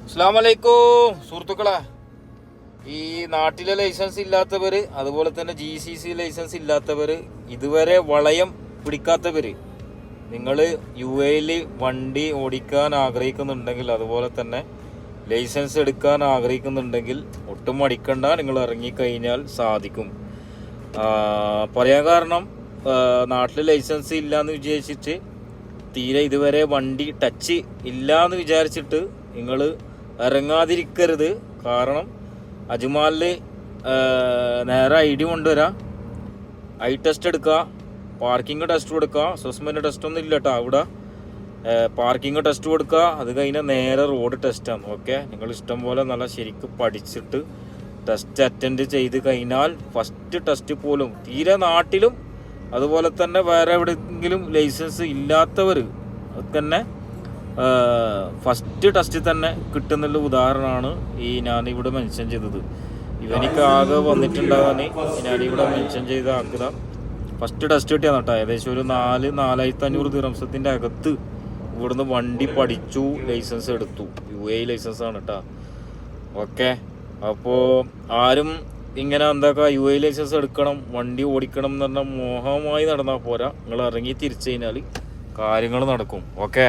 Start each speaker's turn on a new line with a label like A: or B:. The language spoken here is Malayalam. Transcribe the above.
A: അസ്സലാമു അലൈക്കും സുഹൃത്തുക്കളെ, ഈ നാട്ടിലെ ലൈസൻസ് ഇല്ലാത്തവർ, അതുപോലെ തന്നെ GCC ലൈസൻസ് ഇല്ലാത്തവർ, ഇതുവരെ വളയം പിടിക്കാത്തവർ, നിങ്ങൾ UAE വണ്ടി ഓടിക്കാൻ ആഗ്രഹിക്കുന്നുണ്ടെങ്കിൽ, അതുപോലെ തന്നെ ലൈസൻസ് എടുക്കാൻ ആഗ്രഹിക്കുന്നുണ്ടെങ്കിൽ ഒട്ടും മടിക്കണ്ട, നിങ്ങൾ ഇറങ്ങിക്കഴിഞ്ഞാൽ സാധിക്കും. പറയാൻ കാരണം, നാട്ടിൽ ലൈസൻസ് ഇല്ലയെന്ന് വിചാരിച്ചിട്ട് തീരെ ഇതുവരെ വണ്ടി ടച്ച് ഇല്ലയെന്ന് വിചാരിച്ചിട്ട് നിങ്ങൾ ഇറങ്ങാതിരിക്കരുത്. കാരണം അജ്മാലിൽ നേരെ ID കൊണ്ടുവരാം, ടെസ്റ്റ് എടുക്കുക, പാർക്കിംഗ് ടെസ്റ്റ് കൊടുക്കുക. അസസ്മെൻറ്റ് ടെസ്റ്റൊന്നും ഇല്ല കേട്ടോ അവിടെ. പാർക്കിംഗ് ടെസ്റ്റ് കൊടുക്കുക, അത് കഴിഞ്ഞാൽ നേരെ റോഡ് ടെസ്റ്റാണ്. ഓക്കെ, നിങ്ങൾ ഇഷ്ടം പോലെ നല്ല ശരിക്കും പഠിച്ചിട്ട് ടെസ്റ്റ് അറ്റൻഡ് ചെയ്ത് കഴിഞ്ഞാൽ ഫസ്റ്റ് ടെസ്റ്റ് പോലും തീരെ നാട്ടിലും അതുപോലെ തന്നെ വേറെ എവിടെയെങ്കിലും ലൈസൻസ് ഇല്ലാത്തവർ തന്നെ ഫസ്റ്റ് ടെസ്റ്റിൽ തന്നെ കിട്ടുന്നുള്ള ഉദാഹരണമാണ് ഈ ഞാനിവിടെ മെൻഷൻ ചെയ്തത്. ഇവനിക്ക് ആകെ വന്നിട്ടുണ്ടാകാൻ ഞാനിവിടെ മെൻഷൻ ചെയ്ത ആക്കുക ഫസ്റ്റ് ടെസ്റ്റ് കിട്ടിയാണ് കേട്ടോ. ഏകദേശം ഒരു 4,500 ദിറംസത്തിൻ്റെ അകത്ത് ഇവിടുന്ന് വണ്ടി പഠിച്ചു, ലൈസൻസ് എടുത്തു. UAE ലൈസൻസാണ് കേട്ടോ. ഓക്കെ, അപ്പോൾ ആരും ഇങ്ങനെ UAE ലൈസൻസ് എടുക്കണം, വണ്ടി ഓടിക്കണം എന്ന് പറഞ്ഞാൽ മോഹമായി നടന്നാൽ പോരാ. നിങ്ങൾ ഇറങ്ങി തിരിച്ചു കഴിഞ്ഞാൽ കാര്യങ്ങൾ നടക്കും. ഓക്കെ.